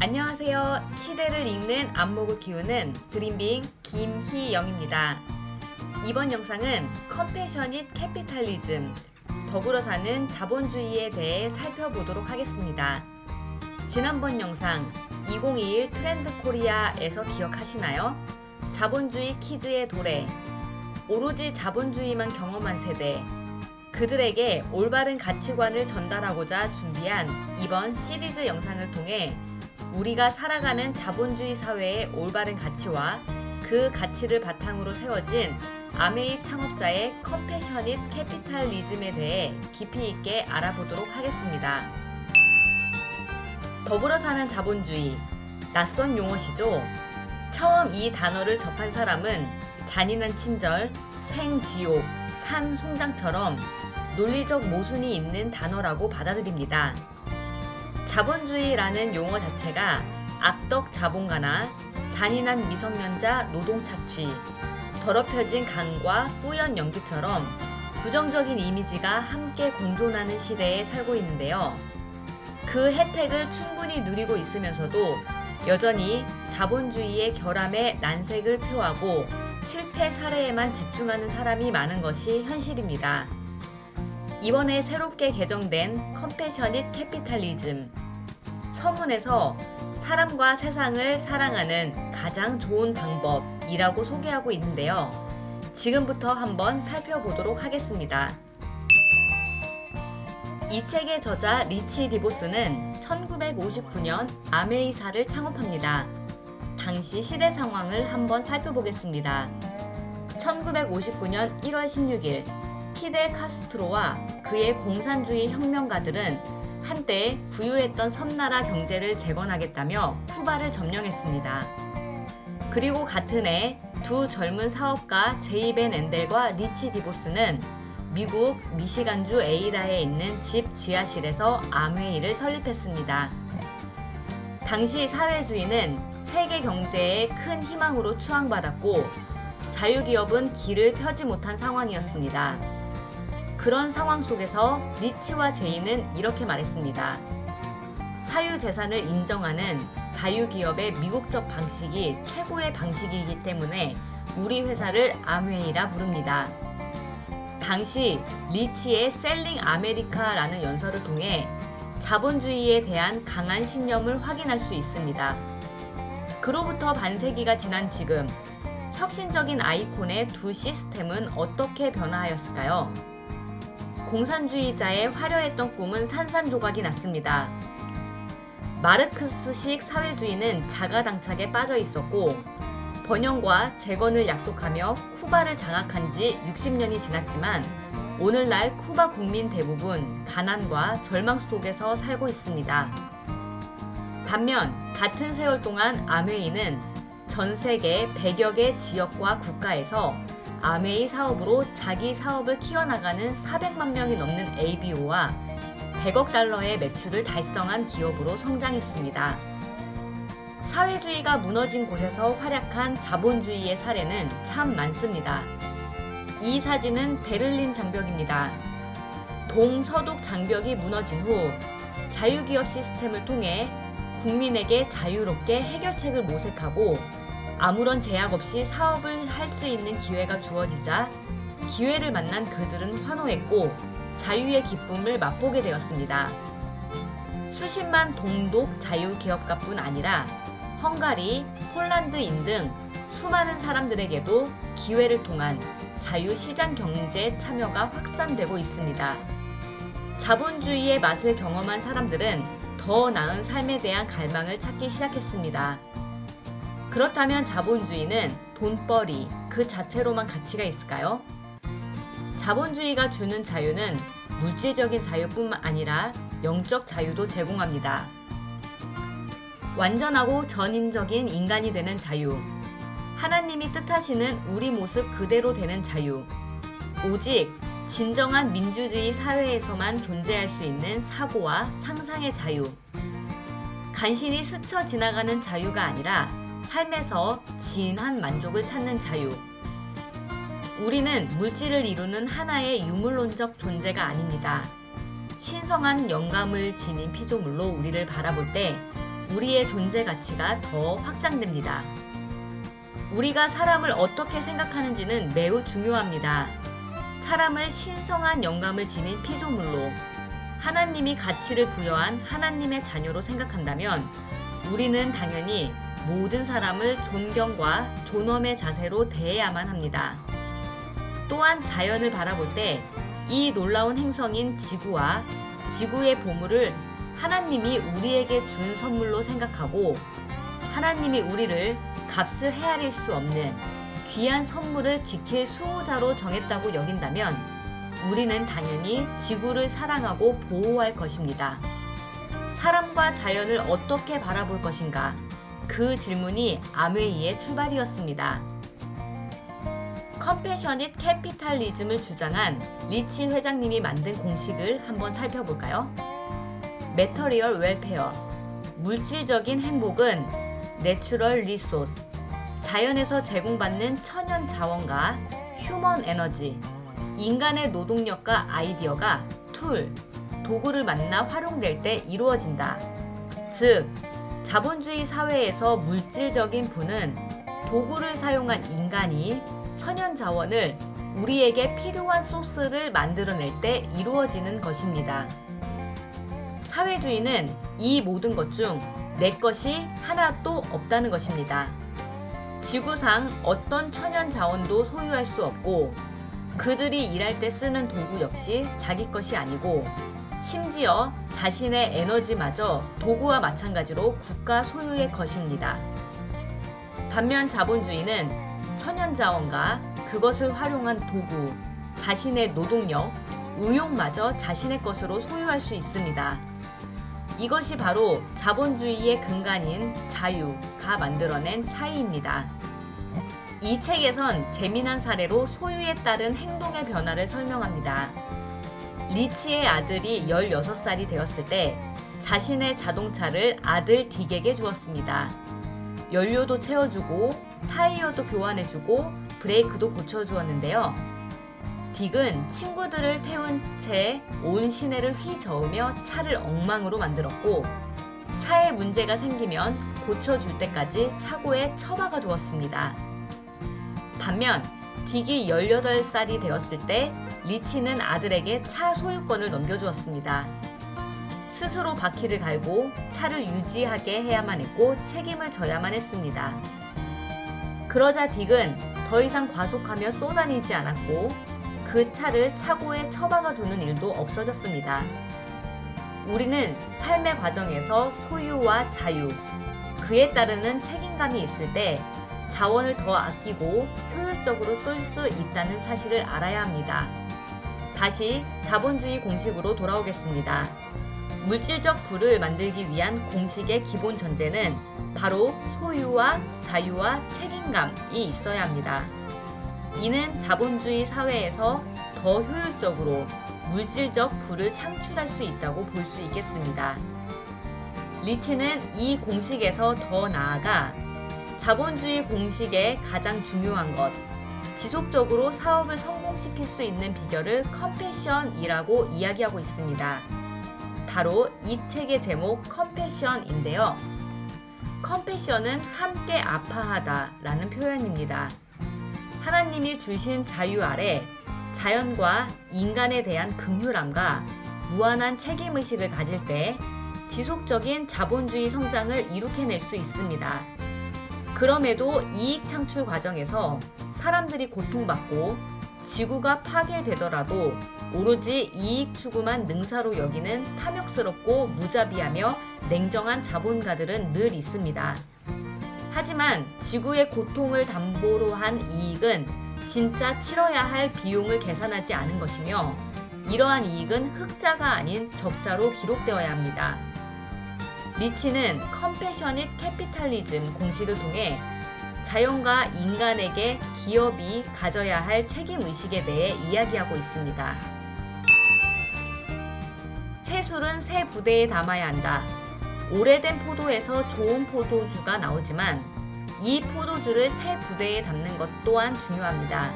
안녕하세요. 시대를 읽는 안목을 키우는 드림빙 김희영입니다. 이번 영상은 컴패셔닛 캐피탈리즘, 더불어 사는 자본주의에 대해 살펴보도록 하겠습니다. 지난번 영상 2021 트렌드 코리아에서 기억하시나요? 자본주의 키즈의 도래, 오로지 자본주의만 경험한 세대, 그들에게 올바른 가치관을 전달하고자 준비한 이번 시리즈 영상을 통해 우리가 살아가는 자본주의 사회의 올바른 가치와 그 가치를 바탕으로 세워진 아메이 창업자의 컴패셔닛 캐피탈리즘에 대해 깊이 있게 알아보도록 하겠습니다. 더불어 사는 자본주의, 낯선 용어시죠? 처음 이 단어를 접한 사람은 잔인한 친절, 생지옥, 산송장처럼 논리적 모순이 있는 단어라고 받아들입니다. 자본주의라는 용어 자체가 악덕 자본가나 잔인한 미성년자 노동 착취, 더럽혀진 강과 뿌연 연기처럼 부정적인 이미지가 함께 공존하는 시대에 살고 있는데요. 그 혜택을 충분히 누리고 있으면서도 여전히 자본주의의 결함의 난색을 표하고 실패 사례에만 집중하는 사람이 많은 것이 현실입니다. 이번에 새롭게 개정된 컴패셔닛 캐피탈리즘, 서문에서 사람과 세상을 사랑하는 가장 좋은 방법이라고 소개하고 있는데요. 지금부터 한번 살펴보도록 하겠습니다. 이 책의 저자 리치 디보스는 1959년 아메이사를 창업합니다. 당시 시대 상황을 한번 살펴보겠습니다. 1959년 1월 16일 피델 카스트로와 그의 공산주의 혁명가들은 한때 부유했던 섬나라 경제를 재건하겠다며 쿠바를 점령했습니다. 그리고 같은 해 두 젊은 사업가 제이 벤 엔델과 리치 디보스는 미국 미시간주 에이다에 있는 집 지하실에서 아메이를 설립했습니다. 당시 사회주의는 세계 경제의 큰 희망으로 추앙받았고 자유기업은 길을 펴지 못한 상황이었습니다. 그런 상황 속에서 리치와 제이는 이렇게 말했습니다. 사유재산을 인정하는 자유기업의 미국적 방식이 최고의 방식이기 때문에 우리 회사를 아메이라 부릅니다. 당시 리치의 셀링 아메리카라는 연설을 통해 자본주의에 대한 강한 신념을 확인할 수 있습니다. 그로부터 반세기가 지난 지금, 혁신적인 아이콘의 두 시스템은 어떻게 변화하였을까요? 공산주의자의 화려했던 꿈은 산산조각이 났습니다. 마르크스식 사회주의는 자가당착에 빠져 있었고 번영과 재건을 약속하며 쿠바를 장악한 지 60년이 지났지만 오늘날 쿠바 국민 대부분 가난과 절망 속에서 살고 있습니다. 반면 같은 세월 동안 아메이는 전 세계 100여 개 지역과 국가에서 아메이 사업으로 자기 사업을 키워나가는 400만 명이 넘는 ABO와 100억 달러의 매출을 달성한 기업으로 성장했습니다. 사회주의가 무너진 곳에서 활약한 자본주의의 사례는 참 많습니다. 이 사진은 베를린 장벽입니다. 동서독 장벽이 무너진 후 자유기업 시스템을 통해 국민에게 자유롭게 해결책을 모색하고 아무런 제약 없이 사업을 할 수 있는 기회가 주어지자 기회를 만난 그들은 환호했고 자유의 기쁨을 맛보게 되었습니다. 수십만 동독 자유기업가뿐 아니라 헝가리, 폴란드인 등 수많은 사람들에게도 기회를 통한 자유시장 경제 참여가 확산되고 있습니다. 자본주의의 맛을 경험한 사람들은 더 나은 삶에 대한 갈망을 찾기 시작했습니다. 그렇다면 자본주의는 돈벌이 그 자체로만 가치가 있을까요? 자본주의가 주는 자유는 물질적인 자유뿐만 아니라 영적 자유도 제공합니다. 완전하고 전인적인 인간이 되는 자유, 하나님이 뜻하시는 우리 모습 그대로 되는 자유, 오직 진정한 민주주의 사회에서만 존재할 수 있는 사고와 상상의 자유, 간신히 스쳐 지나가는 자유가 아니라 삶에서 진한 만족을 찾는 자유. 우리는 물질을 이루는 하나의 유물론적 존재가 아닙니다. 신성한 영감을 지닌 피조물로 우리를 바라볼 때 우리의 존재 가치가 더 확장됩니다. 우리가 사람을 어떻게 생각하는지는 매우 중요합니다. 사람을 신성한 영감을 지닌 피조물로 하나님이 가치를 부여한 하나님의 자녀로 생각한다면 우리는 당연히 모든 사람을 존경과 존엄의 자세로 대해야만 합니다. 또한 자연을 바라볼 때 이 놀라운 행성인 지구와 지구의 보물을 하나님이 우리에게 준 선물로 생각하고 하나님이 우리를 값을 헤아릴 수 없는 귀한 선물을 지킬 수호자로 정했다고 여긴다면 우리는 당연히 지구를 사랑하고 보호할 것입니다. 사람과 자연을 어떻게 바라볼 것인가? 그 질문이 아메이의 출발이었습니다. 컴패셔닛 캐피탈리즘을 주장한 리치 회장님이 만든 공식을 한번 살펴볼까요? 매터리얼 웰페어, 물질적인 행복은 내추럴 리소스, 자연에서 제공받는 천연 자원과 휴먼 에너지, 인간의 노동력과 아이디어가 툴, 도구를 만나 활용될 때 이루어진다. 즉, 자본주의 사회에서 물질적인 부는 도구를 사용한 인간이 천연 자원을 우리에게 필요한 소스를 만들어낼 때 이루어지는 것입니다. 사회주의는 이 모든 것 중 내 것이 하나도 없다는 것입니다. 지구상 어떤 천연 자원도 소유할 수 없고 그들이 일할 때 쓰는 도구 역시 자기 것이 아니고 심지어 자신의 에너지마저 도구와 마찬가지로 국가 소유의 것입니다. 반면 자본주의는 천연 자원과 그것을 활용한 도구, 자신의 노동력, 의욕마저 자신의 것으로 소유할 수 있습니다. 이것이 바로 자본주의의 근간인 자유가 만들어낸 차이입니다. 이 책에선 재미난 사례로 소유에 따른 행동의 변화를 설명합니다. 리치의 아들이 16살이 되었을 때 자신의 자동차를 아들 딕에게 주었습니다. 연료도 채워주고 타이어도 교환해주고 브레이크도 고쳐주었는데요. 딕은 친구들을 태운 채 온 시내를 휘저으며 차를 엉망으로 만들었고 차에 문제가 생기면 고쳐줄 때까지 차고에 처박아 두었습니다. 반면 딕이 18살이 되었을 때 리치는 아들에게 차 소유권을 넘겨주었습니다. 스스로 바퀴를 갈고 차를 유지하게 해야만 했고 책임을 져야만 했습니다. 그러자 딕은 더 이상 과속하며 쏘다니지 않았고 그 차를 차고에 처박아 두는 일도 없어졌습니다. 우리는 삶의 과정에서 소유와 자유, 그에 따르는 책임감이 있을 때 자원을 더 아끼고 효율적으로 쓸 수 있다는 사실을 알아야 합니다. 다시 자본주의 공식으로 돌아오겠습니다. 물질적 부를 만들기 위한 공식의 기본 전제는 바로 소유와 자유와 책임감이 있어야 합니다. 이는 자본주의 사회에서 더 효율적으로 물질적 부를 창출할 수 있다고 볼 수 있겠습니다. 리치는 이 공식에서 더 나아가 자본주의 공식의 가장 중요한 것, 지속적으로 사업을 성공시킬 수 있는 비결을 컴패션이라고 이야기하고 있습니다. 바로 이 책의 제목 컴패션인데요. 컴패션은 함께 아파하다 라는 표현입니다. 하나님이 주신 자유 아래 자연과 인간에 대한 긍휼함과 무한한 책임의식을 가질 때 지속적인 자본주의 성장을 이룩해낼 수 있습니다. 그럼에도 이익 창출 과정에서 사람들이 고통받고 지구가 파괴되더라도 오로지 이익 추구만 능사로 여기는 탐욕스럽고 무자비하며 냉정한 자본가들은 늘 있습니다. 하지만 지구의 고통을 담보로 한 이익은 진짜 치러야 할 비용을 계산하지 않은 것이며 이러한 이익은 흑자가 아닌 적자로 기록되어야 합니다. 리치는 컴패셔닛 캐피탈리즘 공식을 통해 자연과 인간에게 기업이 가져야 할 책임의식에 대해 이야기하고 있습니다. 새 술은 새 부대에 담아야 한다. 오래된 포도에서 좋은 포도주가 나오지만 이 포도주를 새 부대에 담는 것 또한 중요합니다.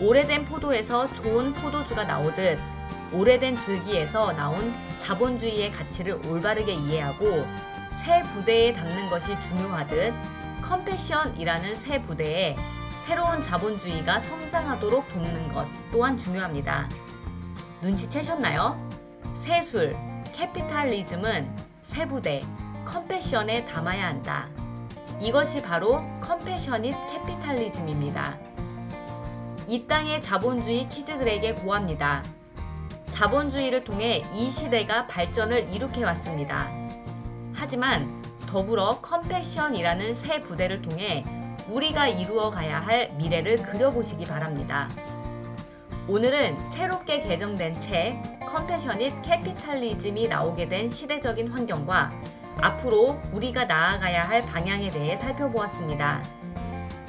오래된 포도에서 좋은 포도주가 나오듯 오래된 줄기에서 나온 자본주의의 가치를 올바르게 이해하고 새 부대에 담는 것이 중요하듯 컴패션이라는 새 부대에 새로운 자본주의가 성장하도록 돕는 것 또한 중요합니다. 눈치채셨나요? 새술, 캐피탈리즘은 새 부대, 컴패션에 담아야 한다. 이것이 바로 컴패셔닛 캐피탈리즘입니다. 이 땅의 자본주의 키즈들에게 고합니다. 자본주의를 통해 이 시대가 발전을 이룩해 왔습니다. 하지만 더불어 컴패션이라는 새 부대를 통해 우리가 이루어 가야 할 미래를 그려보시기 바랍니다. 오늘은 새롭게 개정된 책 컴패셔닛 캐피탈리즘이 나오게 된 시대적인 환경과 앞으로 우리가 나아가야 할 방향에 대해 살펴보았습니다.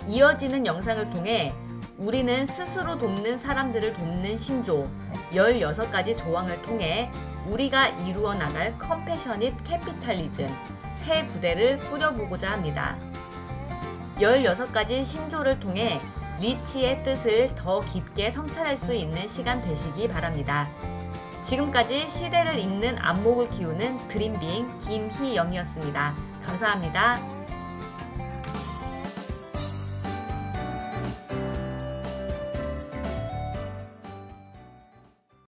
이어지는 영상을 통해 우리는 스스로 돕는 사람들을 돕는 신조 16가지 조항을 통해 우리가 이루어 나갈 컴패셔닛 캐피탈리즘 새 부대를 꾸려보고자 합니다. 16가지 신조를 통해 리치의 뜻을 더 깊게 성찰할 수 있는 시간 되시기 바랍니다. 지금까지 시대를 읽는 안목을 키우는 드림빙 김희영이었습니다. 감사합니다.